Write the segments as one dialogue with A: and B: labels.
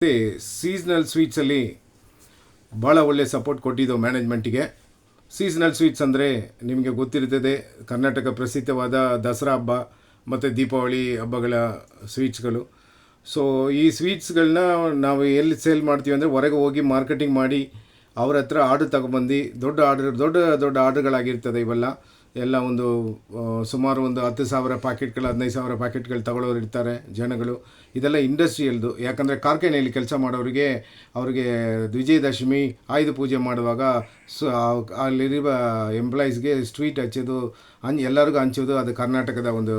A: ಮತ್ತು ಸೀಸ್ನಲ್ ಸ್ವೀಟ್ಸಲ್ಲಿ ಭಾಳ ಒಳ್ಳೆಯ ಸಪೋರ್ಟ್ ಕೊಟ್ಟಿದ್ದೆವು ಮ್ಯಾನೇಜ್ಮೆಂಟಿಗೆ. ಸೀಸ್ನಲ್ ಸ್ವೀಟ್ಸ್ ಅಂದರೆ ನಿಮಗೆ ಗೊತ್ತಿರ್ತದೆ, ಕರ್ನಾಟಕ ಪ್ರಸಿದ್ಧವಾದ ದಸರಾ ಹಬ್ಬ ಮತ್ತು ದೀಪಾವಳಿ ಹಬ್ಬಗಳ ಸ್ವೀಟ್ಸ್ಗಳು. ಸೊ ಈ ಸ್ವೀಟ್ಸ್ಗಳನ್ನ ನಾವು ಎಲ್ಲಿ ಸೇಲ್ ಮಾಡ್ತೀವಿ ಅಂದರೆ ಹೊರಗೆ ಹೋಗಿ ಮಾರ್ಕೆಟಿಂಗ್ ಮಾಡಿ ಅವ್ರ ಹತ್ರ ಆರ್ಡರ್ ತಗೊಬಂದು ದೊಡ್ಡ ಆರ್ಡರ್ಗಳಾಗಿರ್ತದೆ ಇವೆಲ್ಲ. ಎಲ್ಲ ಒಂದು ಸುಮಾರು ಒಂದು 10,000 ಪ್ಯಾಕೆಟ್ಗಳು 15,000 ಪ್ಯಾಕೆಟ್ಗಳು ತಗೊಳ್ಳೋರು ಇರ್ತಾರೆ ಜನಗಳು. ಇದೆಲ್ಲ ಇಂಡಸ್ಟ್ರಿಯಲ್ದು. ಯಾಕಂದರೆ ಕಾರ್ಖಾನೆಯಲ್ಲಿ ಕೆಲಸ ಮಾಡೋರಿಗೆ ಅವ್ರಿಗೆ ವಿಜಯದಶಮಿ ಆಯುಧ ಪೂಜೆ ಮಾಡುವಾಗ ಅಲ್ಲಿರುವ ಎಂಪ್ಲಾಯೀಸ್ಗೆ ಸ್ವೀಟ್ ಹಚ್ಚೋದು ಎಲ್ಲರಿಗೂ ಹಂಚೋದು ಅದು ಕರ್ನಾಟಕದ ಒಂದು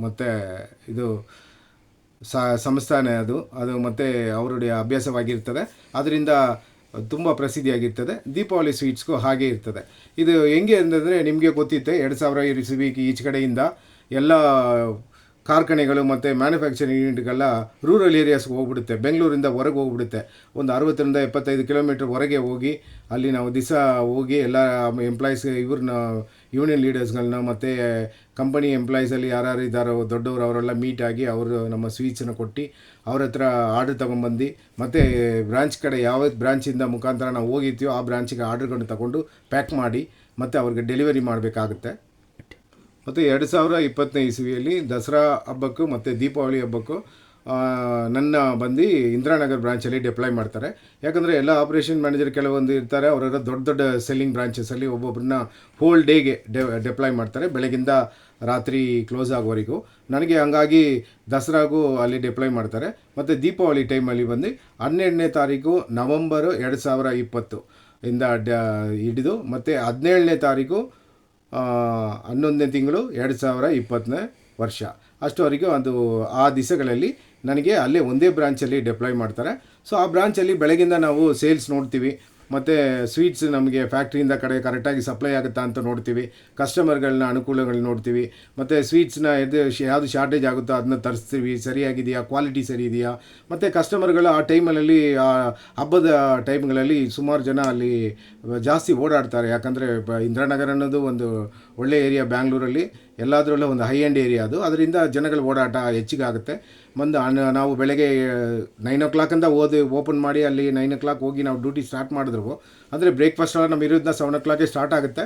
A: ಮತ್ತು ಇದು ಸಂಸ್ಥಾನ ಅದು ಮತ್ತು ಅವರುடைய ಅಭ್ಯಾಸವಾಗಿರ್ತದೆ. ಅದರಿಂದ ತುಂಬ ಪ್ರಸಿದ್ಧಿಯಾಗಿರ್ತದೆ. ದೀಪಾವಳಿ ಸ್ವೀಟ್ಸ್ಗೂ ಹಾಗೆ ಇರ್ತದೆ. ಇದು ಹೆಂಗೆ ಅಂತಂದರೆ ನಿಮಗೆ ಗೊತ್ತಿತ್ತೆ, 2000 ಇಸ್ವಿಗೆ ಈಚೆ ಕಡೆಯಿಂದ ಎಲ್ಲ ಕಾರ್ಖಾನೆಗಳು ಮತ್ತು ಮ್ಯಾನುಫ್ಯಾಕ್ಚರಿಂಗ್ ಯೂನಿಟ್ಗೆಲ್ಲ ರೂರಲ್ ಏರಿಯಾಸ್ಗೆ ಹೋಗ್ಬಿಡುತ್ತೆ. ಬೆಂಗಳೂರಿಂದ ಹೊರಗೆ ಹೋಗ್ಬಿಡುತ್ತೆ. ಒಂದು 60ರಿಂದ 75 ಕಿಲೋಮೀಟ್ರ್ ಹೊರಗೆ ಹೋಗಿ ಅಲ್ಲಿ ನಾವು ದಿವಸ ಹೋಗಿ ಎಲ್ಲ ಎಂಪ್ಲಾಯೀಸ್ ಇವ್ರನ್ನ ಯೂನಿಯನ್ ಲೀಡರ್ಸ್ಗಳನ್ನ ಮತ್ತು ಕಂಪನಿ ಎಂಪ್ಲಾಯೀಸಲ್ಲಿ ಯಾರ್ಯಾರು ಇದ್ದಾರೋ ದೊಡ್ಡವರು ಅವರೆಲ್ಲ ಮೀಟ್ ಆಗಿ ಅವರು ನಮ್ಮ ಸ್ವೀಟ್ಸನ್ನು ಕೊಟ್ಟು ಅವ್ರ ಹತ್ರ ಆರ್ಡರ್ ತೊಗೊಂಬಂದು ಮತ್ತು ಬ್ರಾಂಚ್ ಕಡೆ ಯಾವ ಬ್ರಾಂಚಿಂದ ಮುಖಾಂತರ ನಾವು ಹೋಗಿರ್ತೀವೋ ಆ ಬ್ರಾಂಚಿಗೆ ಆರ್ಡರ್ಗಳನ್ನು ತಗೊಂಡು ಪ್ಯಾಕ್ ಮಾಡಿ ಮತ್ತು ಅವ್ರಿಗೆ ಡೆಲಿವರಿ ಮಾಡಬೇಕಾಗುತ್ತೆ. ಮತ್ತು 2025 ಇಸ್ವಿಯಲ್ಲಿ ದಸರಾ ಹಬ್ಬಕ್ಕೂ ಮತ್ತು ದೀಪಾವಳಿ ಹಬ್ಬಕ್ಕೂ ನನ್ನ ಬಂದು ಇಂದಿರಾನಗರ ಬ್ರಾಂಚಲ್ಲಿ ಡಿಪ್ಲಾಯ್ ಮಾಡ್ತಾರೆ. ಯಾಕಂದರೆ ಎಲ್ಲ ಆಪ್ರೇಷನ್ ಮ್ಯಾನೇಜರ್ ಕೆಲವೊಂದು ಇರ್ತಾರೆ, ಅವರೆಲ್ಲ ದೊಡ್ಡ ಸೆಲ್ಲಿಂಗ್ ಬ್ರಾಂಚಸಲ್ಲಿ ಒಬ್ಬೊಬ್ಬರನ್ನ ಹೋಲ್ ಡೇಗೆ ಡಿಪ್ಲಾಯ್ ಮಾಡ್ತಾರೆ, ಬೆಳಗಿಂದ ರಾತ್ರಿ ಕ್ಲೋಸ್ ಆಗೋವರೆಗೂ. ನನಗೆ ಹಂಗಾಗಿ ದಸರಾಗೂ ಅಲ್ಲಿ ಡಿಪ್ಲಾಯ್ ಮಾಡ್ತಾರೆ. ಮತ್ತು ದೀಪಾವಳಿ ಟೈಮಲ್ಲಿ ಬಂದು 12ನೇ ತಾರೀಕು ನವಂಬರು 2020 ಇಂದ ಹಿಡಿದು ಮತ್ತು 17ನೇ ತಾರೀಕು 11ನೇ ತಿಂಗಳು 2020ನೇ ವರ್ಷ ಅಷ್ಟುವರೆಗೂ ಅದು ಆ ದಿವಸಗಳಲ್ಲಿ ನನಗೆ ಅಲ್ಲೇ ಒಂದೇ ಬ್ರಾಂಚಲ್ಲಿ ಡಿಪ್ಲಾಯ್ ಮಾಡ್ತಾರೆ. ಸೊ ಆ ಬ್ರಾಂಚಲ್ಲಿ ಬೆಳಗಿಂದ ನಾವು ಸೇಲ್ಸ್ ನೋಡ್ತೀವಿ, ಮತ್ತು ಸ್ವೀಟ್ಸ್ ನಮಗೆ ಫ್ಯಾಕ್ಟ್ರಿಯಿಂದ ಕರೆಕ್ಟಾಗಿ ಸಪ್ಲೈ ಆಗುತ್ತಾ ಅಂತ ನೋಡ್ತೀವಿ, ಕಸ್ಟಮರ್ಗಳನ್ನ ಅನುಕೂಲಗಳನ್ನ ನೋಡ್ತೀವಿ, ಮತ್ತು ಸ್ವೀಟ್ಸ್ನ ಯಾವುದು ಶಾರ್ಟೇಜ್ ಆಗುತ್ತೋ ಅದನ್ನ ತರಿಸ್ತೀವಿ, ಸರಿಯಾಗಿದೆಯಾ, ಕ್ವಾಲಿಟಿ ಸರಿ ಇದೆಯಾ. ಮತ್ತು ಕಸ್ಟಮರ್ಗಳು ಆ ಟೈಮಲ್ಲಿ ಆ ಹಬ್ಬದ ಟೈಮ್ಗಳಲ್ಲಿ ಸುಮಾರು ಜನ ಅಲ್ಲಿ ಜಾಸ್ತಿ ಓಡಾಡ್ತಾರೆ. ಯಾಕಂದರೆ ಇಂದಿರಾನಗರ ಅನ್ನೋದು ಒಂದು ಒಳ್ಳೆ ಏರಿಯಾ ಬ್ಯಾಂಗ್ಳೂರಲ್ಲಿ, ಎಲ್ಲದರಲ್ಲೂ ಒಂದು ಹೈ ಎಂಡ್ ಏರಿಯಾ ಅದು. ಅದರಿಂದ ಜನಗಳ ಓಡಾಟ ಹೆಚ್ಚಿಗೆ ಆಗುತ್ತೆ. ನಾವು ಬೆಳಗ್ಗೆ 9 o'clock ಓಪನ್ ಮಾಡಿ ಅಲ್ಲಿ 9 o'clock ಹೋಗಿ ನಾವು ಡ್ಯೂಟಿ ಸ್ಟಾರ್ಟ್ ಮಾಡಿದ್ರು ಅಂದರೆ ಬ್ರೇಕ್ಫಾಸ್ಟ್ ಎಲ್ಲ ನಮ್ಮ ಇರೋದನ್ನ 7 o'clock ಸ್ಟಾರ್ಟ್ ಆಗುತ್ತೆ.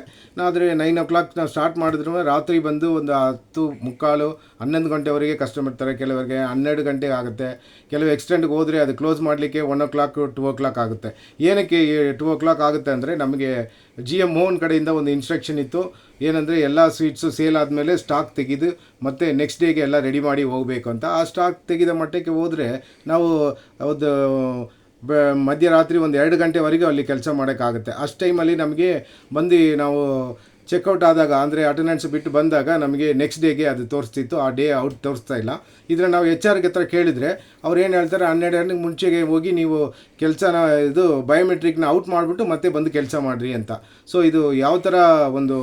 A: ಆದರೆ 9 o'clock ನಾವು ಸ್ಟಾರ್ಟ್ ಮಾಡಿದ್ರು ರಾತ್ರಿ ಬಂದು ಒಂದು 10:45 11 ಗಂಟೆವರೆಗೆ ಕಸ್ಟಮರ್ ಇರ್ತಾರೆ. ಕೆಲವರಿಗೆ 12 ಗಂಟೆ ಆಗುತ್ತೆ. ಕೆಲವು ಎಕ್ಸ್ಟೆಂಡ್ಗೆ ಹೋದರೆ ಅದು ಕ್ಲೋಸ್ ಮಾಡಲಿಕ್ಕೆ 1 o'clock 2 o'clock ಆಗುತ್ತೆ. ಏನಕ್ಕೆ 2 o'clock ಆಗುತ್ತೆ ಅಂದರೆ ನಮಗೆ GM ಮೋಹನ್ ಕಡೆಯಿಂದ ಒಂದು ಇನ್ಸ್ಟ್ರಕ್ಷನ್ ಇತ್ತು, ಏನಂದರೆ ಎಲ್ಲ ಸ್ವೀಟ್ಸು ಸೇಲ್ ಆದಮೇಲೆ ಸ್ಟಾಕ್ ತೆಗೆದು ಮತ್ತು ನೆಕ್ಸ್ಟ್ ಡೇಗೆ ಎಲ್ಲ ರೆಡಿ ಮಾಡಿ ಹೋಗಬೇಕು ಅಂತ. ಆ ಸ್ಟಾಕ್ ತೆಗೆದ ಮಟ್ಟಕ್ಕೆ ಹೋದರೆ ನಾವು ಒಂದು ಮಧ್ಯರಾತ್ರಿ ಒಂದು 2 ಗಂಟೆವರೆಗೂ ಅಲ್ಲಿ ಕೆಲಸ ಮಾಡೋಕ್ಕಾಗುತ್ತೆ. ಅಷ್ಟು ಟೈಮಲ್ಲಿ ನಮಗೆ ಬಂದು ನಾವು ಚೆಕ್ಔಟ್ ಆದಾಗ ಅಂದರೆ ಅಟೆಂಡೆನ್ಸ್ ಬಿಟ್ಟು ಬಂದಾಗ ನಮಗೆ ನೆಕ್ಸ್ಟ್ ಡೇಗೆ ಅದು ತೋರಿಸ್ತಿತ್ತು, ಆ ಡೇ ಔಟ್ ತೋರಿಸ್ತಾ ಇಲ್ಲ. ಇದನ್ನು ನಾವು HR ಹತ್ರ ಕೇಳಿದರೆ ಅವ್ರು ಏನು ಹೇಳ್ತಾರೆ, 12 ಗಂಟೆಗೆ ಮುಂಚೆಗೆ ಹೋಗಿ ನೀವು ಕೆಲಸನ ಬಯೋಮೆಟ್ರಿಕ್ನ ಔಟ್ ಮಾಡಿಬಿಟ್ಟು ಮತ್ತೆ ಬಂದು ಕೆಲಸ ಮಾಡಿರಿ ಅಂತ. ಸೊ ಇದು ಯಾವ ಥರ ಒಂದು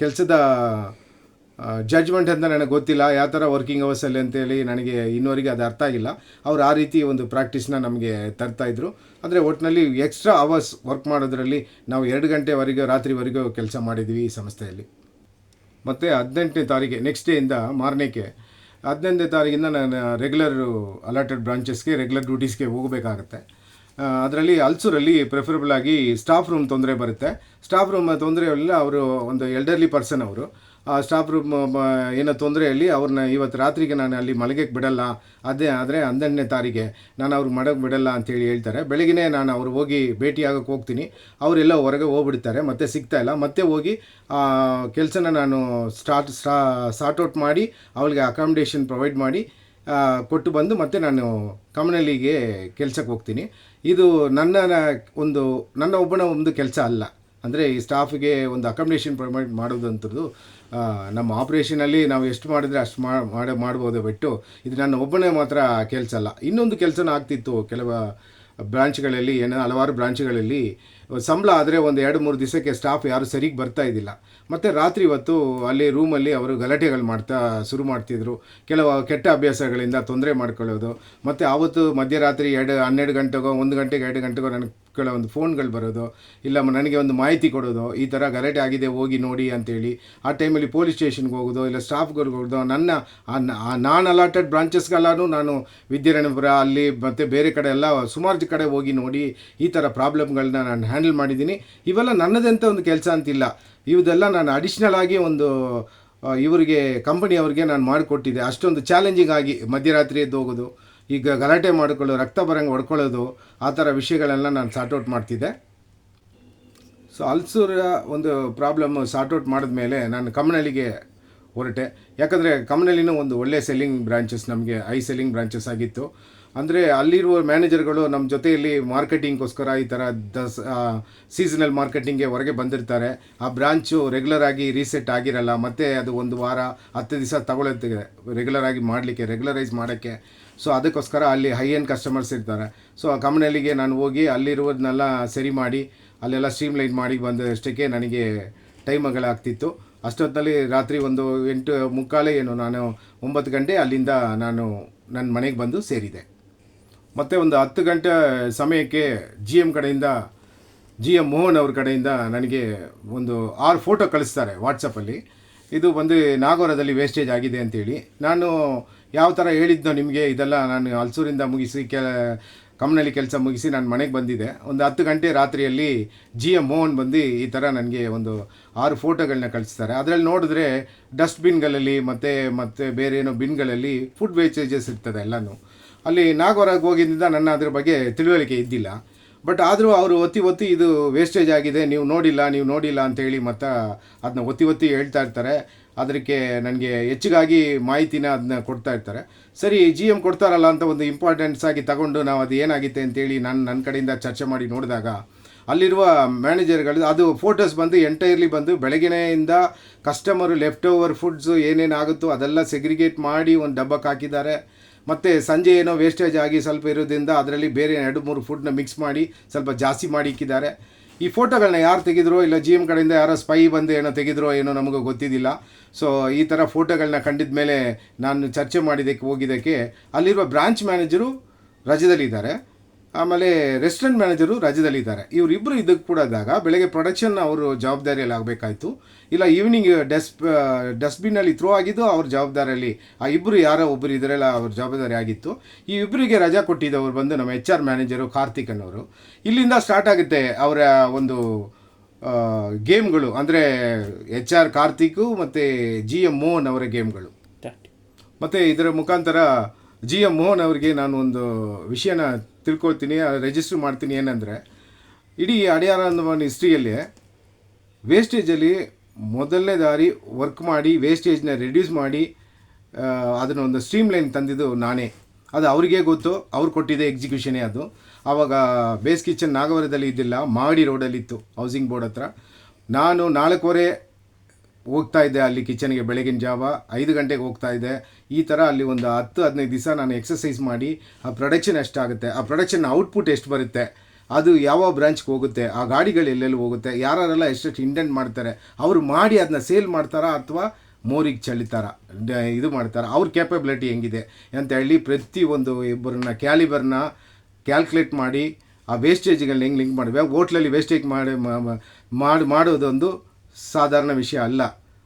A: ಕೆಲಸದ ಜಡ್ಜ್ಮೆಂಟ್ ಅಂತ ನನಗೆ ಗೊತ್ತಿಲ್ಲ, ಯಾವ ಥರ ವರ್ಕಿಂಗ್ ಅವರ್ಸಲ್ಲಿ ಅಂತೇಳಿ ನನಗೆ ಇನ್ನೂವರೆಗೆ ಅದು ಅರ್ಥ ಆಗಿಲ್ಲ. ಅವ್ರು ಆ ರೀತಿ ಒಂದು ಪ್ರಾಕ್ಟೀಸ್ನ ನಮಗೆ ತರ್ತಾಯಿದ್ರು. ಅಂದರೆ ಒಟ್ಟಿನಲ್ಲಿ ಎಕ್ಸ್ಟ್ರಾ ಅವರ್ಸ್ ವರ್ಕ್ ಮಾಡೋದ್ರಲ್ಲಿ ನಾವು 2 ಗಂಟೆವರೆಗೂ ರಾತ್ರಿವರೆಗೂ ಕೆಲಸ ಮಾಡಿದ್ವಿ ಈ ಸಂಸ್ಥೆಯಲ್ಲಿ. ಮತ್ತು 18ನೇ ತಾರೀಕೆ ನೆಕ್ಸ್ಟ್ ಡೇಯಿಂದ ಮಾರನೇಕ್ಕೆ 15ನೇ ತಾರೀಕಿಂದ ನಾನು ರೆಗ್ಯುಲರ್ ಅಲಾಟೆಡ್ ಬ್ರಾಂಚಸ್ಗೆ ರೆಗ್ಯುಲರ್ ಡ್ಯೂಟೀಸ್ಗೆ ಹೋಗಬೇಕಾಗತ್ತೆ. ಅದರಲ್ಲಿ ಅಲ್ಸೂರಲ್ಲಿ ಪ್ರಿಫರಬಲ್ ಆಗಿ ಸ್ಟಾಫ್ ರೂಮ್ ತೊಂದರೆ ಬರುತ್ತೆ. ಸ್ಟಾಫ್ ರೂಮ್ ತೊಂದರೆಯಲ್ಲ, ಅವರು ಒಂದು ಎಲ್ಡರ್ಲಿ ಪರ್ಸನ್ ಅವರು. ಆ ಸ್ಟಾಫ್ ರೂಮ್ ಏನೋ ತೊಂದರೆಯಲ್ಲಿ ಅವ್ರನ್ನ ಇವತ್ತು ರಾತ್ರಿಗೆ ನಾನು ಅಲ್ಲಿ ಮಲಗಕ್ಕೆ ಬಿಡಲ್ಲ, ಆದರೆ 12ನೇ ತಾರೀಕೆ ನಾನು ಅವ್ರಿಗೆ ಮಡಗಕ್ಕೆ ಬಿಡಲ್ಲ ಅಂತೇಳಿ ಹೇಳ್ತಾರೆ. ಬೆಳಗ್ಗೆ ನಾನು ಅವ್ರು ಹೋಗಿ ಭೇಟಿಯಾಗಕ್ಕೆ ಹೋಗ್ತೀನಿ, ಅವರೆಲ್ಲ ಹೊರಗೆ ಹೋಗ್ಬಿಡ್ತಾರೆ, ಮತ್ತೆ ಸಿಗ್ತಾಯಿಲ್ಲ. ಮತ್ತೆ ಹೋಗಿ ಕೆಲಸನ ನಾನು ಸಾರ್ಟ್ ಔಟ್ ಮಾಡಿ ಅವಳಿಗೆ ಅಕಾಮಿಡೇಷನ್ ಪ್ರೊವೈಡ್ ಮಾಡಿ ಕೊಟ್ಟು ಬಂದು ಮತ್ತೆ ನಾನು ಕಮನಲ್ಲಿಗೆ ಕೆಲಸಕ್ಕೆ ಹೋಗ್ತೀನಿ. ಇದು ನನ್ನ ಒಬ್ಬನ ಒಂದು ಕೆಲಸ ಅಲ್ಲ. ಅಂದರೆ ಈ ಸ್ಟಾಫಿಗೆ ಒಂದು ಅಕಾಮಿಡೇಷನ್ ಪ್ರೊವೈಡ್ ಮಾಡೋದಂಥದ್ದು ನಮ್ಮ ಆಪ್ರೇಷನಲ್ಲಿ ನಾವು ಎಷ್ಟು ಮಾಡಿದರೆ ಅಷ್ಟು ಮಾಡ್ಬೋದು ಬಿಟ್ಟು ಇದು ನನ್ನ ಒಬ್ಬನೇ ಮಾತ್ರ ಕೆಲಸ ಅಲ್ಲ. ಇನ್ನೊಂದು ಕೆಲಸನೂ ಆಗ್ತಿತ್ತು ಕೆಲವು ಬ್ರಾಂಚ್ಗಳಲ್ಲಿ, ಹಲವಾರು ಬ್ರಾಂಚ್ಗಳಲ್ಲಿ ಸಂಬಳ ಆದರೆ ಒಂದು 2-3 ದಿವಸಕ್ಕೆ ಸ್ಟಾಫ್ ಯಾರು ಸರಿಗೆ ಬರ್ತಾ ಇದ್ದಿಲ್ಲ. ಮತ್ತು ರಾತ್ರಿ ಹೊತ್ತು ಅಲ್ಲಿ ರೂಮಲ್ಲಿ ಅವರು ಗಲಾಟೆಗಳು ಶುರು ಮಾಡ್ತಿದ್ರು. ಕೆಲವು ಕೆಟ್ಟ ಅಭ್ಯಾಸಗಳಿಂದ ತೊಂದರೆ ಮಾಡ್ಕೊಳ್ಳೋದು. ಮತ್ತು ಆವತ್ತು ಮಧ್ಯರಾತ್ರಿ 12 ಗಂಟೆಗೋ 1 ಗಂಟೆಗೆ 2 ಗಂಟೆಗೋ ನನಗೆ ಮಕ್ಕಳ ಒಂದು ಫೋನ್ಗಳು ಬರೋದು, ಇಲ್ಲ ನನಗೆ ಒಂದು ಮಾಹಿತಿ ಕೊಡೋದು, ಈ ಥರ ಗಲಾಟೆ ಆಗಿದೆ ಹೋಗಿ ನೋಡಿ ಅಂತೇಳಿ. ಆ ಟೈಮಲ್ಲಿ ಪೊಲೀಸ್ ಸ್ಟೇಷನ್ಗೆ ಹೋಗೋದು, ಇಲ್ಲ ಸ್ಟಾಫ್ಗಳಿಗೆ ಹೋಗೋದು. ನನ್ನ ನಾನ್ ಅಲಾಟೆಡ್ ಬ್ರಾಂಚಸ್ಗೆಲ್ಲೂ ನಾನು ವಿದ್ಯಾರಣ್ಯಪುರ ಅಲ್ಲಿ ಮತ್ತು ಬೇರೆ ಕಡೆ ಎಲ್ಲ ಸುಮಾರು ಕಡೆ ಹೋಗಿ ನೋಡಿ ಈ ಥರ ಪ್ರಾಬ್ಲಮ್ಗಳನ್ನ ನಾನು ಹ್ಯಾಂಡಲ್ ಮಾಡಿದ್ದೀನಿ. ಇವೆಲ್ಲ ನನ್ನದಂತ ಒಂದು ಕೆಲಸ ಅಂತಿಲ್ಲ, ಇವುದೆಲ್ಲ ನಾನು ಅಡಿಷ್ನಲ್ ಆಗಿ ಒಂದು ಇವರಿಗೆ ಕಂಪನಿಯವ್ರಿಗೆ ನಾನು ಮಾಡಿಕೊಟ್ಟಿದ್ದೆ. ಅಷ್ಟೊಂದು ಚಾಲೆಂಜಿಂಗ್ ಆಗಿ ಮಧ್ಯರಾತ್ರಿ ಎದ್ದು ಹೋಗೋದು, ಈಗ ಗಲಾಟೆ ಮಾಡಿಕೊಳ್ಳೋದು, ರಕ್ತ ಬರಂಗೆ ಹೊಡ್ಕೊಳ್ಳೋದು, ಆ ಥರ ವಿಷಯಗಳೆಲ್ಲ ನಾನು ಸಾರ್ಟ್ಔಟ್ ಮಾಡ್ತಿದ್ದೆ. ಸೊ ಅಲ್ಸೂರ ಒಂದು ಪ್ರಾಬ್ಲಮ್ ಸಾರ್ಟ್ಔಟ್ ಮಾಡಿದ್ಮೇಲೆ ನಾನು ಕಮ್ಮನಳ್ಳಿಗೆ ಹೊರಟೆ. ಯಾಕಂದರೆ ಕಮ್ಮನಳ್ಳಿನೂ ಒಂದು ಒಳ್ಳೆ ಸೆಲ್ಲಿಂಗ್ ಬ್ರಾಂಚಸ್, ನಮಗೆ ಸೆಲ್ಲಿಂಗ್ ಬ್ರಾಂಚಸ್ ಆಗಿತ್ತು. ಅಂದರೆ ಅಲ್ಲಿರುವ ಮ್ಯಾನೇಜರ್ಗಳು ನಮ್ಮ ಜೊತೆಯಲ್ಲಿ ಮಾರ್ಕೆಟಿಂಗ್ಗೋಸ್ಕರ ಈ ಥರ ಸೀಸನಲ್ ಮಾರ್ಕೆಟಿಂಗ್ಗೆ ಹೊರಗೆ ಬಂದಿರ್ತಾರೆ. ಆ ಬ್ರಾಂಚು ರೆಗ್ಯುಲರ್ ಆಗಿ ರೀಸೆಟ್ ಆಗಿರಲ್ಲ, ಮತ್ತು ಅದು ಒಂದು ವಾರ 10 ದಿವಸ ತಗೊಳುತ್ತೆ ರೆಗ್ಯುಲರ್ ಆಗಿ ಮಾಡಲಿಕ್ಕೆ, ರೆಗ್ಯುಲರೈಸ್ ಮಾಡೋಕ್ಕೆ. ಸೊ ಅದಕ್ಕೋಸ್ಕರ ಅಲ್ಲಿ ಹೈ ಎಂಡ್ ಕಸ್ಟಮರ್ಸ್ ಇರ್ತಾರೆ. ಸೊ ಆ ಕಂಪ್ನಿಯಲ್ಲಿಗೆ ನಾನು ಹೋಗಿ ಅಲ್ಲಿರುವುದನ್ನೆಲ್ಲ ಸರಿ ಮಾಡಿ ಅಲ್ಲೆಲ್ಲ ಸ್ಟ್ರೀಮ್ಲೈನ್ ಮಾಡಿ ಬಂದಷ್ಟಕ್ಕೆ ನನಗೆ ಟೈಮ್ಗಳಾಗ್ತಿತ್ತು. ಅಷ್ಟೊತ್ತಲ್ಲಿ ರಾತ್ರಿ ಒಂದು 8:45 ಏನು, ನಾನು 9 ಗಂಟೆ ಅಲ್ಲಿಂದ ನಾನು ನನ್ನ ಮನೆಗೆ ಬಂದು ಸೇರಿದೆ. ಮತ್ತು ಒಂದು 10 ಗಂಟೆ ಸಮಯಕ್ಕೆ GM ಮೋಹನ್ ಅವ್ರ ಕಡೆಯಿಂದ ನನಗೆ ಒಂದು 6 ಫೋಟೋ ಕಳಿಸ್ತಾರೆ ವಾಟ್ಸಪ್ಪಲ್ಲಿ. ಇದು ಬಂದು ನಾಗವರದಲ್ಲಿ ವೇಸ್ಟೇಜ್ ಆಗಿದೆ ಅಂತೇಳಿ. ನಾನು ಯಾವ ಥರ ಹೇಳಿದ್ನೋ ನಿಮಗೆ, ಇದೆಲ್ಲ ನಾನು ಹಲ್ಸೂರಿಂದ ಮುಗಿಸಿ ಕಮ್ಮನಳ್ಳಿ ಕೆಲಸ ಮುಗಿಸಿ ನಾನು ಮನೆಗೆ ಬಂದಿದ್ದೆ. ಒಂದು 10 ಗಂಟೆ ರಾತ್ರಿಯಲ್ಲಿ GM ಮೋಹನ್ ಬಂದು ಈ ಥರ ನನಗೆ ಒಂದು 6 ಫೋಟೋಗಳನ್ನ ಕಳಿಸ್ತಾರೆ. ಅದರಲ್ಲಿ ನೋಡಿದ್ರೆ ಡಸ್ಟ್ಬಿನ್ಗಳಲ್ಲಿ ಮತ್ತು ಬೇರೆ ಏನೋ ಬಿನ್ಗಳಲ್ಲಿ ಫುಡ್ ವೇಸ್ಟೇಜಸ್ ಇರ್ತದೆ ಎಲ್ಲನೂ. ಅಲ್ಲಿ ನಾಗವರಕ್ಕೆ ಹೋಗಿದ್ದರಿಂದ ನನ್ನ ಅದ್ರ ಬಗ್ಗೆ ತಿಳುವಳಿಕೆ ಇದ್ದಿಲ್ಲ. ಬಟ್ ಆದರೂ ಅವರು ಒತ್ತಿ ಇದು ವೇಸ್ಟೇಜ್ ಆಗಿದೆ, ನೀವು ನೋಡಿಲ್ಲ ಅಂತೇಳಿ ಮತ್ತು ಅದನ್ನ ಒತ್ತಿ ಹೇಳ್ತಾ ಇರ್ತಾರೆ. ಅದಕ್ಕೆ ನನಗೆ ಹೆಚ್ಚಿಗಾಗಿ ಮಾಹಿತಿನ ಅದನ್ನ ಕೊಡ್ತಾ ಇರ್ತಾರೆ. ಸರಿ, GM ಕೊಡ್ತಾರಲ್ಲ ಅಂತ ಒಂದು ಇಂಪಾರ್ಟೆನ್ಸ್ ಆಗಿ ತಗೊಂಡು ನಾವು ಅದು ಏನಾಗಿದೆ ಅಂತೇಳಿ ನನ್ನ ಕಡೆಯಿಂದ ಚರ್ಚೆ ಮಾಡಿ ನೋಡಿದಾಗ ಅಲ್ಲಿರುವ ಮ್ಯಾನೇಜರ್ಗಳು ಅದು ಫೋಟೋಸ್ ಬಂದು ಎಂಟೈರ್ಲಿ ಬಂದು ಬೆಳಗ್ಗೆಯಿಂದ ಕಸ್ಟಮರು ಲೆಫ್ಟ್ ಓವರ್ ಫುಡ್ಸು ಏನೇನಾಗುತ್ತೋ ಅದೆಲ್ಲ ಸೆಗ್ರಿಗೇಟ್ ಮಾಡಿ ಒಂದು ಡಬ್ಬಕ್ಕೆ ಹಾಕಿದ್ದಾರೆ. ಮತ್ತು ಸಂಜೆ ಏನೋ ವೇಸ್ಟೇಜ್ ಆಗಿ ಸ್ವಲ್ಪ ಇರೋದ್ರಿಂದ ಅದರಲ್ಲಿ ಬೇರೆ 2-3 ಫುಡ್ನ ಮಿಕ್ಸ್ ಮಾಡಿ ಸ್ವಲ್ಪ ಜಾಸ್ತಿ ಮಾಡಿ ಇಕ್ಕಿದ್ದಾರೆ. ಈ ಫೋಟೋಗಳನ್ನ ಯಾರು ತೆಗೆದ್ರೋ, ಇಲ್ಲ GM ಕಡೆಯಿಂದ ಯಾರೋ ಸ್ಪೈ ಬಂದು ಏನೋ ತೆಗೆದ್ರೋ ಏನೋ ನಮಗೆ ಗೊತ್ತಿದ್ದಿಲ್ಲ. ಸೊ ಈ ಥರ ಫೋಟೋಗಳನ್ನ ಕಂಡಿದ ಮೇಲೆ ನಾನು ಚರ್ಚೆ ಹೋಗಿದ್ದಕ್ಕೆ ಅಲ್ಲಿರುವ ಬ್ರಾಂಚ್ ಮ್ಯಾನೇಜರು ರಜದಲ್ಲಿದ್ದಾರೆ, ಆಮೇಲೆ ರೆಸ್ಟೋರೆಂಟ್ ಮ್ಯಾನೇಜರು ರಜದಲ್ಲಿದ್ದಾರೆ. ಇವರಿಬ್ಬರು ಇದಕ್ಕೆ ಕೂಡಾದಾಗ ಬೆಳಗ್ಗೆ ಪ್ರೊಡಕ್ಷನ್ ಅವರು ಜವಾಬ್ದಾರಿಯಲ್ಲಿ ಆಗಬೇಕಾಯ್ತು, ಇಲ್ಲ ಈವ್ನಿಂಗ್ ಡಸ್ಟ್ಬಿನ್ನಲ್ಲಿ ಥ್ರೋ ಆಗಿದ್ದು ಅವ್ರ ಜವಾಬ್ದಾರಿಯಲ್ಲಿ ಆ ಇಬ್ಬರು ಯಾರೋ ಒಬ್ಬರು ಇದರೆಲ್ಲ ಅವ್ರ ಜವಾಬ್ದಾರಿ ಆಗಿತ್ತು. ಈ ಇಬ್ಬರಿಗೆ ರಜಾ ಕೊಟ್ಟಿದ್ದವರು ಬಂದು ನಮ್ಮ HR ಮ್ಯಾನೇಜರು ಕಾರ್ತಿಕ್ ಅನ್ನೋರು. ಇಲ್ಲಿಂದ ಸ್ಟಾರ್ಟ್ ಆಗುತ್ತೆ ಅವರ ಒಂದು ಗೇಮ್ಗಳು, ಅಂದರೆ HR ಕಾರ್ತಿಕ್ ಮತ್ತು GM ಮೋಹನ್ ಅವರ ಗೇಮ್ಗಳು. ಮತ್ತು ಇದರ ಮುಖಾಂತರ GM ಮೋಹನ್ ಅವರಿಗೆ ನಾನು ಒಂದು ವಿಷಯನ ತಿಳ್ಕೊಳ್ತೀನಿ, ರಿಜಿಸ್ಟರ್ ಮಾಡ್ತೀನಿ. ಏನಂದರೆ ಇಡೀ ಅಡಿಯಾರ ಹಿಸ್ಟ್ರಿಯಲ್ಲಿ ವೇಸ್ಟೇಜಲ್ಲಿ ಮೊದಲನೇ ದಾರಿ ವರ್ಕ್ ಮಾಡಿ ವೇಸ್ಟೇಜ್ನ ರಿಡ್ಯೂಸ್ ಮಾಡಿ ಅದನ್ನೊಂದು ಸ್ಟ್ರೀಮ್ಲೈನ್ ತಂದಿದ್ದು ನಾನೇ. ಅದು ಅವರಿಗೆ ಗೊತ್ತು, ಅವ್ರು ಕೊಟ್ಟಿದ್ದೆ ಎಕ್ಸಿಕ್ಯೂಷನೇ ಅದು. ಆವಾಗ ಬೇಸ್ ಕಿಚನ್ ನಾಗವರದಲ್ಲಿ ಇದ್ದಿಲ್ಲ, ಮಾಗಡಿ ರೋಡಲ್ಲಿತ್ತು, ಹೌಸಿಂಗ್ ಬೋರ್ಡ್ ಹತ್ರ. ನಾನು 4:15 ಹೋಗ್ತಾ ಇದ್ದೆ ಅಲ್ಲಿ ಕಿಚನ್ಗೆ, ಬೆಳಗಿನ ಜಾವ 5 ಗಂಟೆಗೆ ಹೋಗ್ತಾ ಇದ್ದೆ. ಈ ಥರ ಅಲ್ಲಿ ಒಂದು 10-15 ದಿವಸ ನಾನು ಎಕ್ಸಸೈಸ್ ಮಾಡಿ ಆ ಪ್ರೊಡಕ್ಷನ್ ಎಷ್ಟಾಗುತ್ತೆ, ಆ ಪ್ರೊಡಕ್ಷನ್ ಔಟ್ಪುಟ್ ಎಷ್ಟು ಬರುತ್ತೆ, ಅದು ಯಾವ ಬ್ರಾಂಚ್ಗೆ ಹೋಗುತ್ತೆ, ಆ ಗಾಡಿಗಳು ಎಲ್ಲೆಲ್ಲಿ ಹೋಗುತ್ತೆ, ಯಾರೆಲ್ಲ ಎಷ್ಟೆಷ್ಟು ಇಂಡೆಂಟ್ ಮಾಡ್ತಾರೆ, ಅವರು ಮಾಡಿ ಅದನ್ನ ಸೇಲ್ ಮಾಡ್ತಾರಾ ಅಥವಾ ಮೋರಿಗೆ ಚಳಿತಾರ, ಇದು ಮಾಡ್ತಾರೆ, ಅವ್ರ ಕ್ಯಾಪಬಿಲಿಟಿ ಹೆಂಗಿದೆ ಅಂತ ಹೇಳಿ ಪ್ರತಿಯೊಂದು ಇಬ್ಬರನ್ನ ಕ್ಯಾಲಿಬರ್ನ ಕ್ಯಾಲ್ಕುಲೇಟ್ ಮಾಡಿ ಆ ವೇಸ್ಟೇಜ್ಗಳನ್ನ ಹೆಂಗೆ ಲಿಂಕ್ ಮಾಡಿವೆ. ಹೋಟ್ಲಲ್ಲಿ ವೇಸ್ಟೇಜ್ ಮಾಡೋದೊಂದು ಸಾಧಾರಣ ವಿಷಯ ಅಲ್ಲ.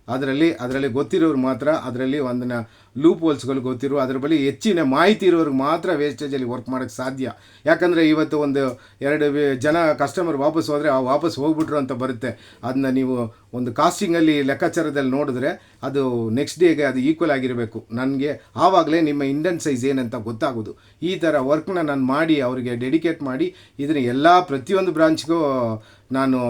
A: ಅದರಲ್ಲಿ ಗೊತ್ತಿರೋರು ಮಾತ್ರ, ಅದರಲ್ಲಿ ಒಂದನ್ನ ಲೂಪ್ ಹೋಲ್ಸ್ಗಳು ಗೊತ್ತಿರೋ, ಅದ್ರ ಬಳಿ ಹೆಚ್ಚಿನ ಮಾಹಿತಿ ಇರೋರಿಗೆ ಮಾತ್ರ ವೇಸ್ಟೇಜಲ್ಲಿ ವರ್ಕ್ ಮಾಡೋಕ್ಕೆ ಸಾಧ್ಯ. ಯಾಕಂದರೆ ಇವತ್ತು ಒಂದು 2 ಜನ ಕಸ್ಟಮರ್ ವಾಪಸ್ ಹೋದರೆ ವಾಪಸ್ ಹೋಗ್ಬಿಟ್ರು ಅಂತ ಬರುತ್ತೆ. ಅದನ್ನ ನೀವು ಒಂದು ಕಾಸ್ಟಿಂಗಲ್ಲಿ ಲೆಕ್ಕಾಚಾರದಲ್ಲಿ ನೋಡಿದ್ರೆ ಅದು ನೆಕ್ಸ್ಟ್ ಡೇಗೆ ಅದು ಈಕ್ವಲ್ ಆಗಿರಬೇಕು ನನಗೆ. ಆವಾಗಲೇ ನಿಮ್ಮ ಇಂಡನ್ ಸೈಜ್ ಏನಂತ ಗೊತ್ತಾಗೋದು. ಈ ಥರ ವರ್ಕ್ನ ನಾನು ಮಾಡಿ ಅವರಿಗೆ ಡೆಡಿಕೇಟ್ ಮಾಡಿ ಇದನ್ನು ಪ್ರತಿಯೊಂದು ಬ್ರಾಂಚ್ಗೂ ನಾನು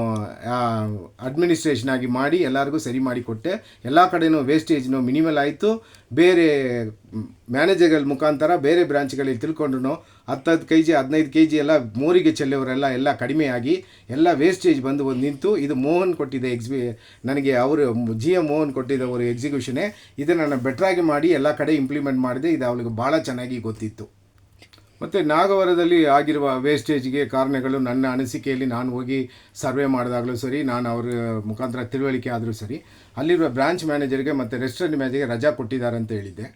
A: ಅಡ್ಮಿನಿಸ್ಟ್ರೇಷನ್ ಆಗಿ ಮಾಡಿ ಎಲ್ಲರಿಗೂ ಸರಿ ಮಾಡಿ ಕೊಟ್ಟೆ. ಎಲ್ಲ ಕಡೆಯೂ ವೇಸ್ಟೇಜ್ನು ಮಿನಿಮಲ್ ಆಯಿತು. ಬೇರೆ ಮ್ಯಾನೇಜರ್ಗಳ ಮುಖಾಂತರ ಬೇರೆ ಬ್ರಾಂಚ್ಗಳಲ್ಲಿ ತಿಳ್ಕೊಂಡ್ರು 10 kg 15 kg ಎಲ್ಲ ಮೋರಿಗೆ ಚೆಲ್ಲೋರೆಲ್ಲ ಕಡಿಮೆಯಾಗಿ ಎಲ್ಲ ವೇಸ್ಟೇಜ್ ಬಂದು ನಿಂತು. ಇದು ಮೋಹನ್ ಕೊಟ್ಟಿದ್ದೆ ನನಗೆ, ಅವರು GM ಮೋಹನ್ ಕೊಟ್ಟಿದ್ದ ಅವರು ಎಕ್ಸಿಕ್ಯೂಷನೇ. ಇದನ್ನು ನಾನು ಬೆಟ್ರಾಗಿ ಮಾಡಿ ಎಲ್ಲ ಕಡೆ ಇಂಪ್ಲಿಮೆಂಟ್ ಮಾಡಿದೆ. ಇದು ಅವಳಿಗೆ ಭಾಳ ಚೆನ್ನಾಗಿ ಗೊತ್ತಿತ್ತು. ಮತ್ತು ನಾಗವರದಲ್ಲಿ ಆಗಿರುವ ವೇಸ್ಟೇಜ್ಗೆ ಕಾರಣಗಳು ನನ್ನ ಅನಿಸಿಕೆಯಲ್ಲಿ ನಾನು ಹೋಗಿ ಸರ್ವೆ ಮಾಡಿದಾಗಲೂ ಸರಿ, ನಾನು ಅವ್ರ ಮುಖಾಂತರ ತಿಳುವಳಿಕೆ ಆದರೂ ಸರಿ, ಅಲ್ಲಿರುವ ಬ್ರಾಂಚ್ ಮ್ಯಾನೇಜರ್ಗೆ ಮತ್ತು ರೆಸ್ಟೋರೆಂಟ್ ಮ್ಯಾನೇಜರ್ಗೆ ರಜಾ ಕೊಟ್ಟಿದ್ದಾರೆ ಅಂತ ಹೇಳಿದ್ದೆ.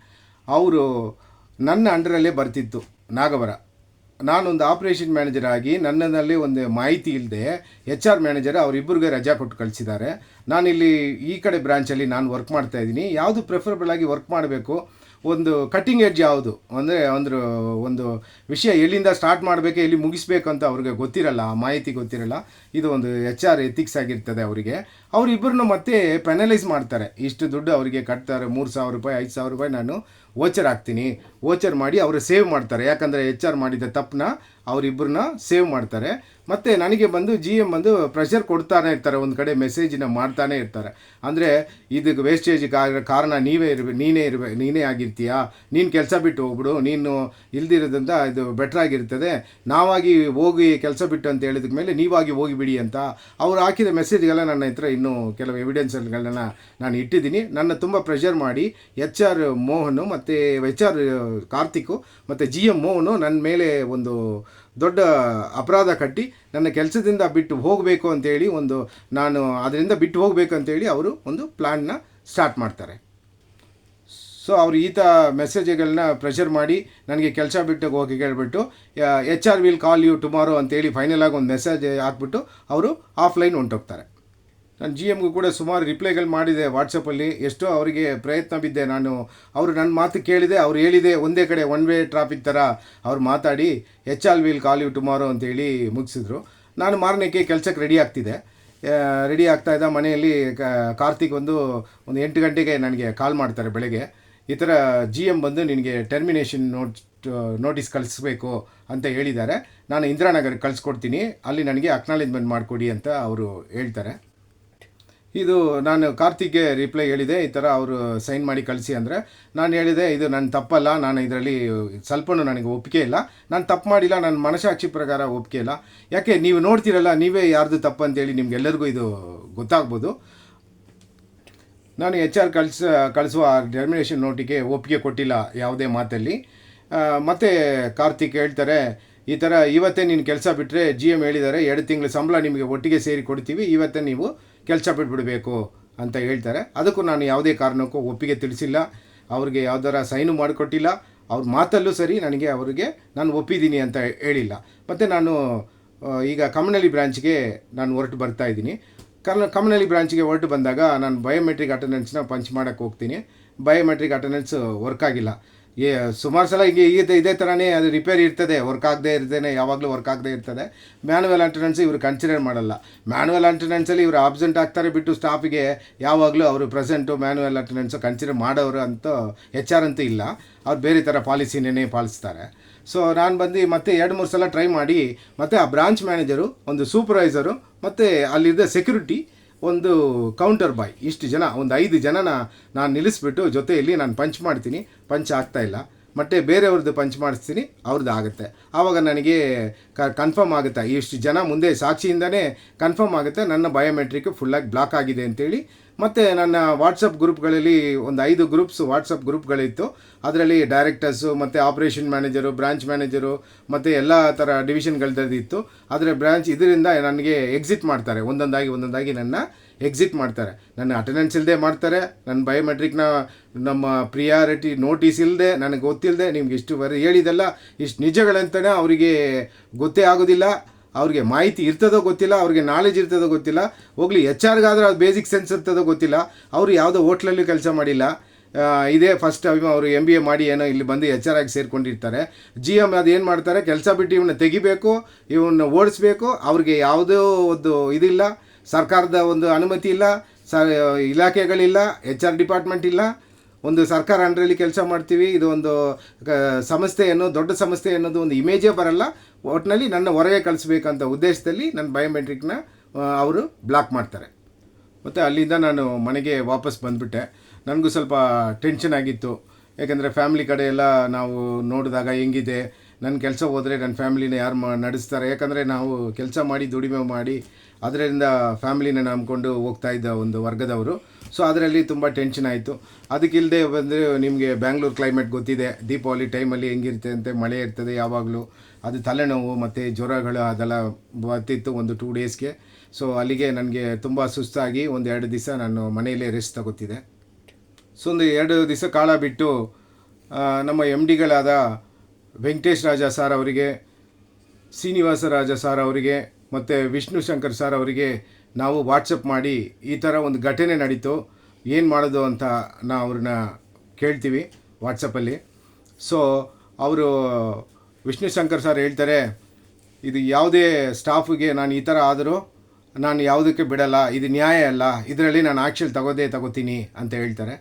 A: ಅವರು ನನ್ನ ಅಂಡರಲ್ಲೇ ಬರ್ತಿತ್ತು ನಾಗವರ. ನಾನೊಂದು ಆಪ್ರೇಷನ್ ಮ್ಯಾನೇಜರ್ ಆಗಿ ನನ್ನಲ್ಲಿ ಒಂದು ಮಾಹಿತಿ ಇಲ್ಲದೆ HR ಮ್ಯಾನೇಜರ್ ಅವರಿಬ್ಬರಿಗೆ ರಜಾ ಕೊಟ್ಟು ಕಳಿಸಿದ್ದಾರೆ. ನಾನಿಲ್ಲಿ ಈ ಕಡೆ ಬ್ರಾಂಚಲ್ಲಿ ನಾನು ವರ್ಕ್ ಮಾಡ್ತಾ ಇದ್ದೀನಿ. ಯಾವುದು ಪ್ರಿಫರಬಲ್ ಆಗಿ ವರ್ಕ್ ಮಾಡಬೇಕು, ಒಂದು ಕಟ್ಟಿಂಗ್ ಎಡ್ಜ್ ಯಾವುದು ಅಂದರೆ ಒಂದು ವಿಷಯ ಎಲ್ಲಿಂದ ಸ್ಟಾರ್ಟ್ ಮಾಡಬೇಕು, ಎಲ್ಲಿ ಮುಗಿಸ್ಬೇಕು ಅಂತ ಅವ್ರಿಗೆ ಗೊತ್ತಿರಲ್ಲ, ಆ ಮಾಹಿತಿ ಗೊತ್ತಿರಲ್ಲ. ಇದು ಒಂದು HR ಎಥಿಕ್ಸ್ ಆಗಿರ್ತದೆ ಅವರಿಗೆ. ಅವರಿಬ್ಬರನ್ನು ಮತ್ತೆ ಪೆನಲೈಸ್ ಮಾಡ್ತಾರೆ. ಇಷ್ಟು ದುಡ್ಡು ಅವರಿಗೆ ಕಟ್ತಾರೆ, 3,000 ರೂಪಾಯಿ 5,000 ರೂಪಾಯಿ ನಾನು ವೋಚರ್ ಹಾಕ್ತೀನಿ, ವೋಚರ್ ಮಾಡಿ ಅವರು ಸೇವ್ ಮಾಡ್ತಾರೆ. ಯಾಕಂದರೆ HR ಮಾಡಿದ ತಪ್ಪನ್ನ ಅವರಿಬ್ಬರನ್ನ ಸೇವ್ ಮಾಡ್ತಾರೆ. ಮತ್ತು ನನಗೆ ಬಂದು GM ಬಂದು ಪ್ರೆಷರ್ ಕೊಡ್ತಾನೆ ಇರ್ತಾರೆ, ಒಂದು ಕಡೆ ಮೆಸೇಜಿನ ಮಾಡ್ತಾನೆ ಇರ್ತಾರೆ. ಅಂದರೆ ಇದಕ್ಕೆ ವೇಸ್ಟೇಜ್ ಕಾರಣ ನೀನೇ ಆಗಿರ್ತೀಯಾ, ನೀನು ಕೆಲಸ ಬಿಟ್ಟು ಹೋಗ್ಬಿಡು, ನೀನು ಇಲ್ದಿರೋದ್ರಿಂದ ಇದು ಬೆಟ್ರಾಗಿರ್ತದೆ, ನಾವಾಗಿ ಹೋಗಿ ಕೆಲಸ ಬಿಟ್ಟು ಅಂತ ಹೇಳಿದ ಮೇಲೆ ನೀವಾಗಿ ಹೋಗಿಬಿಡಿ ಅಂತ ಅವ್ರು ಹಾಕಿದ ಮೆಸೇಜ್ಗೆಲ್ಲ ನನ್ನ ಹತ್ರ ಇನ್ನೂ ಕೆಲವು ಎವಿಡೆನ್ಸ್ಗಳನ್ನ ನಾನು ಇಟ್ಟಿದ್ದೀನಿ. ನನ್ನ ತುಂಬ ಪ್ರೆಷರ್ ಮಾಡಿ HR ಮೋಹನು ಮತ್ತು HR ಕಾರ್ತಿಕ್ ಮತ್ತು GM ಮೋಹನು ನನ್ನ ಮೇಲೆ ಒಂದು ದೊಡ್ಡ ಅಪರಾಧ ಕಟ್ಟಿ ನನ್ನ ಕೆಲಸದಿಂದ ಬಿಟ್ಟು ಹೋಗಬೇಕು ಅಂತೇಳಿ ನಾನು ಅದರಿಂದ ಬಿಟ್ಟು ಹೋಗಬೇಕು ಅಂತೇಳಿ ಅವರು ಒಂದು ಪ್ಲ್ಯಾನ್ನ ಸ್ಟಾರ್ಟ್ ಮಾಡ್ತಾರೆ. ಸೊ ಅವರು ಮೆಸೇಜ್ಗಳನ್ನ ಪ್ರೆಷರ್ ಮಾಡಿ ನನಗೆ ಕೆಲಸ ಬಿಟ್ಟು ಹೋಗಿ ಕೇಳಿಬಿಟ್ಟು HR will call you tomorrow ಅಂತೇಳಿ ಫೈನಲ್ ಆಗಿ ಒಂದು ಮೆಸೇಜ್ ಹಾಕ್ಬಿಟ್ಟು ಅವರು ಆಫ್ಲೈನ್ ಹೊಂಟೋಗ್ತಾರೆ. ನಾನು GMಗೂ ಕೂಡ ಸುಮಾರು ರಿಪ್ಲೈಗಳು ಮಾಡಿದೆ ವಾಟ್ಸಪ್ಪಲ್ಲಿ, ಎಷ್ಟೋ ಅವರಿಗೆ ಪ್ರಯತ್ನ ಬಿದ್ದೆ ನಾನು. ಅವರು ನನ್ನ ಮಾತು ಕೇಳಿದೆ, ಅವ್ರು ಹೇಳಿದೆ ಒಂದೇ ಕಡೆ ಒನ್ ವೇ ಟ್ರಾಫಿಕ್ ಥರ ಅವ್ರು ಮಾತಾಡಿ HR will call you tomorrow ಅಂತೇಳಿ ಮುಗಿಸಿದ್ರು. ನಾನು ಮಾರನೇಕ್ಕೆ ಕೆಲಸಕ್ಕೆ ರೆಡಿ ಆಗ್ತಾಯಿದ್ದ ಮನೆಯಲ್ಲಿ ಕಾರ್ತಿಕ್ ಒಂದು 8 ಗಂಟೆಗೆ ನನಗೆ ಕಾಲ್ ಮಾಡ್ತಾರೆ ಬೆಳಗ್ಗೆ. ಈ ಥರ GM ಬಂದು ನಿನಗೆ ಟರ್ಮಿನೇಷನ್ ನೋಟಿಸ್ ಕಳಿಸ್ಬೇಕು ಅಂತ ಹೇಳಿದ್ದಾರೆ, ನಾನು ಇಂದಿರಾನಗರ್ಗೆ ಕಳಿಸ್ಕೊಡ್ತೀನಿ, ಅಲ್ಲಿ ನನಗೆ ಅಕ್ನಾಲೇಜ್ಮೆಂಟ್ ಮಾಡಿಕೊಡಿ ಅಂತ ಅವರು ಹೇಳ್ತಾರೆ. ಇದು ನಾನು ಕಾರ್ತಿಕ್ಗೆ ರಿಪ್ಲೈ ಹೇಳಿದೆ, ಈ ಥರ ಅವರು ಸೈನ್ ಮಾಡಿ ಕಳಿಸಿ ಅಂದರೆ. ನಾನು ಹೇಳಿದೆ ಇದು ನನ್ನ ತಪ್ಪಲ್ಲ, ನಾನು ಇದರಲ್ಲಿ ಸ್ವಲ್ಪನೂ ನನಗೆ ಒಪ್ಪಿಗೆ ಇಲ್ಲ, ನಾನು ತಪ್ಪು ಮಾಡಿಲ್ಲ, ನನ್ನ ಮನಸಾಕ್ಷಿ ಪ್ರಕಾರ ಒಪ್ಪಿಗೆ ಇಲ್ಲ. ಯಾಕೆ ನೀವು ನೋಡ್ತೀರಲ್ಲ, ನೀವೇ ಯಾರ್ದು ತಪ್ಪು ಅಂತೇಳಿ ನಿಮಗೆಲ್ಲರಿಗೂ ಇದು ಗೊತ್ತಾಗ್ಬೋದು. ನಾನು HR ಕಳಿಸುವ ಟರ್ಮಿನೇಷನ್ ನೋಟಿಗೆ ಒಪ್ಪಿಗೆ ಕೊಟ್ಟಿಲ್ಲ ಯಾವುದೇ ಮಾತಲ್ಲಿ. ಮತ್ತು ಕಾರ್ತಿಕ್ ಹೇಳ್ತಾರೆ, ಈ ಥರ ಇವತ್ತೇ ನೀನು ಕೆಲಸ ಬಿಟ್ಟರೆ GM ಹೇಳಿದ್ದಾರೆ 2 ತಿಂಗಳ ಸಂಬಳ ನಿಮಗೆ ಒಟ್ಟಿಗೆ ಸೇರಿ ಕೊಡ್ತೀವಿ, ಇವತ್ತೇ ನೀವು ಕೆಲಸ ಬಿಟ್ಬಿಡಬೇಕು ಅಂತ ಹೇಳ್ತಾರೆ. ಅದಕ್ಕೂ ನಾನು ಯಾವುದೇ ಕಾರಣಕ್ಕೂ ಒಪ್ಪಿಗೆ ತಿಳಿಸಿಲ್ಲ, ಅವ್ರಿಗೆ ಯಾವ್ದಾರ ಸೈನು ಮಾಡಿಕೊಟ್ಟಿಲ್ಲ. ಅವ್ರ ಮಾತಲ್ಲೂ ಸರಿ ನನಗೆ ನಾನು ಒಪ್ಪಿದ್ದೀನಿ ಅಂತ ಹೇಳಿಲ್ಲ. ಮತ್ತು ನಾನು ಈಗ ಕಮ್ಮನಹಳ್ಳಿ ಬ್ರಾಂಚ್ಗೆ ನಾನು ಹೊರಟು ಬರ್ತಾಯಿದ್ದೀನಿ. ಕಮ್ಮನಹಳ್ಳಿ ಬ್ರಾಂಚ್ಗೆ ಹೊರಟು ಬಂದಾಗ ನಾನು ಬಯೋಮೆಟ್ರಿಕ್ ಅಟೆಂಡೆನ್ಸ್ನ ಪಂಚ್ ಮಾಡೋಕ್ಕೆ ಹೋಗ್ತೀನಿ. ಬಯೋಮೆಟ್ರಿಕ್ ಅಟೆಂಡೆನ್ಸ್ ವರ್ಕ್ ಆಗಿಲ್ಲ. ಸುಮಾರು ಸಲ ಇದೇ ಥರನೇ ಅದು ರಿಪೇರಿ ಇರ್ತದೆ, ವರ್ಕ್ ಆಗದೆ ಇರ್ತೇನೆ, ಯಾವಾಗಲೂ ವರ್ಕ್ ಆಗದೆ ಇರ್ತದೆ. ಮ್ಯಾನುವಲ್ ಅಟೆಂಡೆನ್ಸ್ ಇವರು ಕನ್ಸಿಡರ್ ಮಾಡಲ್ಲ. ಮ್ಯಾನುವಲ್ ಅಟೆಂಡೆನ್ಸಲ್ಲಿ ಇವರು ಆಬ್ಸೆಂಟ್ ಆಗ್ತಾರೆ ಬಿಟ್ಟು ಸ್ಟಾಫಿಗೆ ಯಾವಾಗಲೂ ಅವರು ಪ್ರೆಸೆಂಟು ಮ್ಯಾನುವಲ್ ಅಟೆಂಡೆನ್ಸು ಕನ್ಸಿಡರ್ ಮಾಡೋರು ಅಂತ HR ಅಂತೂ ಇಲ್ಲ, ಅವ್ರು ಬೇರೆ ಥರ ಪಾಲಿಸಿನೇ ಪಾಲಿಸ್ತಾರೆ. ಸೊ ನಾನು ಬಂದು ಮತ್ತೆ 2-3 ಸಲ ಟ್ರೈ ಮಾಡಿ ಮತ್ತು ಆ ಬ್ರಾಂಚ್ ಮ್ಯಾನೇಜರು, ಒಂದು ಸೂಪರ್ವೈಸರು ಮತ್ತು ಅಲ್ಲಿದ್ದ ಸೆಕ್ಯೂರಿಟಿ, ಒಂದು ಕೌಂಟರ್ ಬಾಯ್, ಇಷ್ಟು ಜನ, ಒಂದು 5 ಜನನ ನಾನು ನಿಲ್ಲಿಸ್ಬಿಟ್ಟು ಜೊತೆಯಲ್ಲಿ ನಾನು ಪಂಚ್ ಮಾಡ್ತೀನಿ. ಪಂಚ್ ಆಗ್ತಾಯಿಲ್ಲ, ಮತ್ತೆ ಬೇರೆಯವ್ರದ್ದು ಪಂಚ್ ಮಾಡಿಸ್ತೀನಿ, ಅವ್ರದ್ದು ಆಗುತ್ತೆ. ಆವಾಗ ನನಗೆ ಕನ್ಫರ್ಮ್ ಆಗುತ್ತೆ, ಇಷ್ಟು ಜನ ಮುಂದೆ ಸಾಕ್ಷಿಯಿಂದನೇ ಕನ್ಫರ್ಮ್ ಆಗುತ್ತೆ ನನ್ನ ಬಯೋಮೆಟ್ರಿಕ್ ಫುಲ್ಲಾಗಿ ಬ್ಲಾಕ್ ಆಗಿದೆ ಅಂತೇಳಿ. ಮತ್ತು ನನ್ನ ವಾಟ್ಸಪ್ ಗ್ರೂಪ್ಗಳಲ್ಲಿ ಒಂದು 5 ವಾಟ್ಸಪ್ ಗ್ರೂಪ್ಗಳಿತ್ತು. ಅದರಲ್ಲಿ ಡೈರೆಕ್ಟರ್ಸು ಮತ್ತು ಆಪ್ರೇಷನ್ ಮ್ಯಾನೇಜರು, ಬ್ರಾಂಚ್ ಮ್ಯಾನೇಜರು ಮತ್ತು ಎಲ್ಲ ಥರ ಡಿವಿಷನ್ಗಳದ್ದು. ಆದರೆ ಇದರಿಂದ ನನಗೆ ಎಕ್ಸಿಟ್ ಮಾಡ್ತಾರೆ, ಒಂದೊಂದಾಗಿ ನನ್ನ ಎಕ್ಸಿಟ್ ಮಾಡ್ತಾರೆ. ನನ್ನ ಅಟೆಂಡೆನ್ಸ್ ಇಲ್ಲದೆ ಮಾಡ್ತಾರೆ, ನನ್ನ ಬಯೋಮೆಟ್ರಿಕ್ನ ನಮ್ಮ ಪ್ರಿಯಾರಿಟಿ ನೋಟಿಸ್ ಇಲ್ಲದೆ, ನನಗೆ ಗೊತ್ತಿಲ್ಲದೆ, ನಿಮ್ಗೆ ಇಷ್ಟು ಹೇಳಿದೆಲ್ಲ ಇಷ್ಟು ನಿಜಗಳಂತಲೇ ಅವರಿಗೆ ಗೊತ್ತೇ ಆಗೋದಿಲ್ಲ. ಅವ್ರಿಗೆ ಮಾಹಿತಿ ಇರ್ತದೋ ಗೊತ್ತಿಲ್ಲ, ಅವ್ರಿಗೆ ನಾಲೆಜ್ ಇರ್ತದೋ ಗೊತ್ತಿಲ್ಲ. ಹೋಗಲಿ HR ಅದು ಬೇಸಿಕ್ ಸೆನ್ಸ್ ಇರ್ತದೋ ಗೊತ್ತಿಲ್ಲ. ಅವರು ಯಾವುದೋ ಹೋಟ್ಲಲ್ಲಿ ಕೆಲಸ ಮಾಡಿಲ್ಲ, ಇದೇ ಫಸ್ಟ್ ಟೈಮ್ ಅವರು MBA ಮಾಡಿ ಏನೋ ಇಲ್ಲಿ ಬಂದು HR ಆಗಿ ಸೇರಿಕೊಂಡಿರ್ತಾರೆ. GM ಅದೇನು ಮಾಡ್ತಾರೆ, ಕೆಲಸ ಬಿಟ್ಟು ಇವನ್ನ ತೆಗಿಬೇಕು, ಇವನ್ನ ಓಡಿಸ್ಬೇಕು. ಅವ್ರಿಗೆ ಯಾವುದೋ ಒಂದು ಇದಿಲ್ಲ, ಸರ್ಕಾರದ ಒಂದು ಅನುಮತಿ ಇಲ್ಲ, ಇಲಾಖೆಗಳಿಲ್ಲ, HR ಡಿಪಾರ್ಟ್ಮೆಂಟ್ ಇಲ್ಲ. ಒಂದು ಸರ್ಕಾರ ಅಂಡರಲ್ಲಿ ಕೆಲಸ ಮಾಡ್ತೀವಿ, ಇದು ಒಂದು ಸಂಸ್ಥೆ ದೊಡ್ಡ ಸಂಸ್ಥೆ ಅನ್ನೋದು ಒಂದು ಇಮೇಜೇ ಬರಲ್ಲ. ಒಟ್ಟಿನಲ್ಲಿ ನನ್ನ ಹೊರಗೆ ಕಳಿಸ್ಬೇಕಂತ ಉದ್ದೇಶದಲ್ಲಿ ನನ್ನ ಬಯೋಮೆಟ್ರಿಕ್ನ ಅವರು ಬ್ಲಾಕ್ ಮಾಡ್ತಾರೆ. ಮತ್ತು ಅಲ್ಲಿಂದ ನಾನು ಮನೆಗೆ ವಾಪಸ್ ಬಂದುಬಿಟ್ಟೆ. ನನಗೂ ಸ್ವಲ್ಪ ಟೆನ್ಷನ್ ಆಗಿತ್ತು, ಯಾಕೆಂದರೆ ಫ್ಯಾಮಿಲಿ ಕಡೆ ಎಲ್ಲ ನಾವು ನೋಡಿದಾಗ ಹೆಂಗಿದೆ, ನನ್ನ ಕೆಲಸ ಹೋದರೆ ನನ್ನ ಫ್ಯಾಮಿಲಿನ ಯಾರು ನಡೆಸ್ತಾರೆ. ಯಾಕಂದರೆ ನಾವು ಕೆಲಸ ಮಾಡಿ ದುಡಿಮೆ ಮಾಡಿ ಅದರಿಂದ ಫ್ಯಾಮಿಲಿನ ನಂಬ್ಕೊಂಡು ಹೋಗ್ತಾ ಇದ್ದ ಒಂದು ವರ್ಗದವರು. ಸೊ ಅದರಲ್ಲಿ ತುಂಬ ಟೆನ್ಷನ್ ಆಯಿತು. ಅದಕ್ಕಿಲ್ಲದೆ ಬಂದರೆ ನಿಮಗೆ ಬ್ಯಾಂಗ್ಳೂರು ಕ್ಲೈಮೇಟ್ ಗೊತ್ತಿದೆ, ದೀಪಾವಳಿ ಟೈಮಲ್ಲಿ ಹೆಂಗಿರುತ್ತೆ ಅಂತ, ಮಳೆ ಇರ್ತದೆ ಯಾವಾಗಲೂ. ಅದು ತಲೆನೋವು ಮತ್ತು ಜ್ವರಗಳು ಅದೆಲ್ಲ ಬರ್ತಿತ್ತು ಒಂದು 2 ಡೇಸ್ಗೆ. ಸೊ ಅಲ್ಲಿಗೆ ನನಗೆ ತುಂಬ ಸುಸ್ತಾಗಿ 1-2 ದಿವಸ ನಾನು ಮನೆಯಲ್ಲೇ ರೆಸ್ಟ್ ತಗೋತಿದ್ದೆ. ಸೊ ಒಂದು 2 ದಿವಸ ಕಾಲ ಬಿಟ್ಟು ನಮ್ಮ MDಗಳಾದ ವೆಂಕಟೇಶ್ ರಾಜ ಸರ್ ಅವರಿಗೆ ಶ್ರೀನಿವಾಸರಾಜ ಸರ್ ಅವರಿಗೆ ಮತ್ತು ವಿಷ್ಣು ಶಂಕರ್ ಸರ್ ಅವರಿಗೆ ನಾವು ವಾಟ್ಸಪ್ ಮಾಡಿ ಈ ಥರ ಒಂದು ಘಟನೆ ನಡೀತು, ಏನು ಮಾಡೋದು ಅಂತ ನಾವು ಅವ್ರನ್ನ ಕೇಳ್ತೀವಿ ವಾಟ್ಸಪ್ಪಲ್ಲಿ. ಸೊ ಅವರು ವಿಷ್ಣು ಶಂಕರ್ ಸರ್ ಹೇಳ್ತಾರೆ, ಇದು ಯಾವುದೇ ಸ್ಟಾಫಿಗೆ ನಾನು ಈ ಥರ ಆದರೂ ನಾನು ಯಾವುದಕ್ಕೆ ಬಿಡಲ್ಲ, ಇದು ನ್ಯಾಯ ಅಲ್ಲ, ಇದರಲ್ಲಿ ನಾನು ಆ್ಯಕ್ಷನ್ ತಗೋತೀನಿ ಅಂತ ಹೇಳ್ತಾರೆ.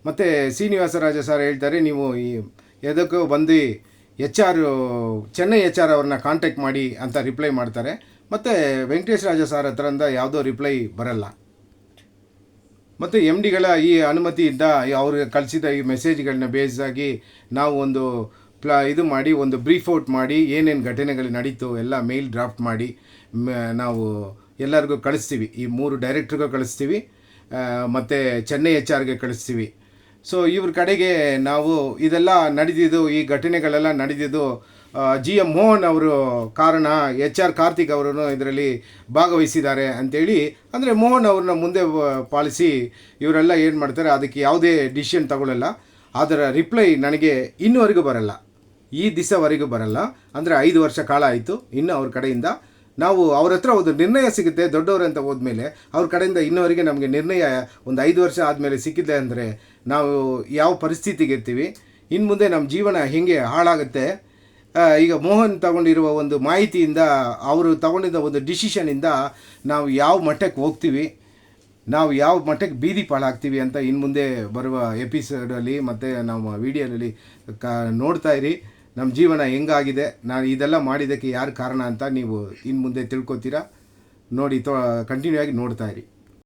A: ಮತ್ತು ಶ್ರೀನಿವಾಸರಾಜ ಸರ್ ಹೇಳ್ತಾರೆ, ನೀವು ಈ ಎದಕ್ಕೂ ಬಂದು ಚೆನ್ನೈ HR ಅವ್ರನ್ನ ಕಾಂಟ್ಯಾಕ್ಟ್ ಮಾಡಿ ಅಂತ ರಿಪ್ಲೈ ಮಾಡ್ತಾರೆ. ಮತ್ತು ವೆಂಕಟೇಶ್ ರಾಜ ಸರ್ ಹತ್ರಿಂದ ಯಾವುದೋ ರಿಪ್ಲೈ ಬರಲ್ಲ. ಮತ್ತು MDಗಳ ಈ ಅನುಮತಿಯಿಂದ ಅವರು ಕಳಿಸಿದ ಈ ಮೆಸೇಜ್ಗಳನ್ನ ಬೇಸಾಗಿ ನಾವು ಒಂದು ಇದು ಮಾಡಿ ಒಂದು ಬ್ರೀಫ್ ಔಟ್ ಮಾಡಿ ಏನೇನು ಘಟನೆಗಳು ನಡೀತು ಎಲ್ಲ ಮೇಲ್ ಡ್ರಾಫ್ಟ್ ಮಾಡಿ ನಾವು ಎಲ್ಲರಿಗೂ ಕಳಿಸ್ತೀವಿ. ಈ 3 ಡೈರೆಕ್ಟ್ರಿಗೂ ಕಳಿಸ್ತೀವಿ ಮತ್ತು ಚೆನ್ನೈ HRಗೆ ಕಳಿಸ್ತೀವಿ. ಸೊ ಇವ್ರ ಕಡೆಗೆ ನಾವು ಇದೆಲ್ಲ ನಡೆದಿದ್ದು, ಈ ಘಟನೆಗಳೆಲ್ಲ ನಡೆದಿದ್ದು GM ಮೋಹನ್ ಅವರು ಕಾರಣ, HR ಕಾರ್ತಿಕ್ ಅವರನ್ನು ಇದರಲ್ಲಿ ಭಾಗವಹಿಸಿದ್ದಾರೆ ಅಂಥೇಳಿ, ಅಂದರೆ ಮೋಹನ್ ಅವ್ರನ್ನ ಮುಂದೆ ಪಾಲಿಸಿ ಇವರೆಲ್ಲ ಏನು ಮಾಡ್ತಾರೆ, ಅದಕ್ಕೆ ಯಾವುದೇ ಡಿಸಿಷನ್ ತಗೊಳ್ಳಲ್ಲ. ಅದರ ರಿಪ್ಲೈ ನನಗೆ ಇನ್ನುವರೆಗೂ ಬರಲ್ಲ, ಈ ದಿವಸವರೆಗೂ ಬರಲ್ಲ. ಅಂದರೆ 5 ವರ್ಷ ಕಾಲ ಆಯಿತು. ಇನ್ನು ಅವ್ರ ಕಡೆಯಿಂದ ನಾವು ಅವ್ರ ಹತ್ರ ಒಂದು ನಿರ್ಣಯ ಸಿಗುತ್ತೆ, ದೊಡ್ಡವರು ಅಂತ ಹೋದ್ಮೇಲೆ ಅವ್ರ ಕಡೆಯಿಂದ ಇನ್ನುವರೆಗೆ ನಮಗೆ ನಿರ್ಣಯ ಒಂದು 5 ವರ್ಷ ಆದಮೇಲೆ ಸಿಕ್ಕಿದೆ ಅಂದರೆ ನಾವು ಯಾವ ಪರಿಸ್ಥಿತಿಗೆ ಇರ್ತೀವಿ, ಇನ್ನು ಮುಂದೆ ನಮ್ಮ ಜೀವನ ಹೇಗೆ ಹಾಳಾಗುತ್ತೆ. ಈಗ ಮೋಹನ್ ತಗೊಂಡಿರುವ ಒಂದು ಮಾಹಿತಿಯಿಂದ, ಅವರು ತಗೊಂಡಿದ್ದ ಒಂದು ಡಿಸಿಷನಿಂದ ನಾವು ಯಾವ ಮಟ್ಟಕ್ಕೆ ಹೋಗ್ತೀವಿ, ನಾವು ಯಾವ ಮಟ್ಟಕ್ಕೆ ಬೀದಿ ಪಾಲಾಗ್ತೀವಿ ಅಂತ ಇನ್ನು ಮುಂದೆ ಬರುವ ಎಪಿಸೋಡಲ್ಲಿ ಮತ್ತು ನಮ್ಮ ವಿಡಿಯೋದಲ್ಲಿ ನೋಡ್ತಾ ಇರಿ. ನಮ್ಮ ಜೀವನ ಹೆಂಗಾಗಿದೆ, ನಾನು ಇದೆಲ್ಲ ಮಾಡಿದ್ದಕ್ಕೆ ಯಾರು ಕಾರಣ ಅಂತ ನೀವು ಇನ್ನು ಮುಂದೆ ತಿಳ್ಕೊತೀರಾ. ನೋಡಿ ಕಂಟಿನ್ಯೂ ಆಗಿ ನೋಡ್ತಾ ಇರಿ.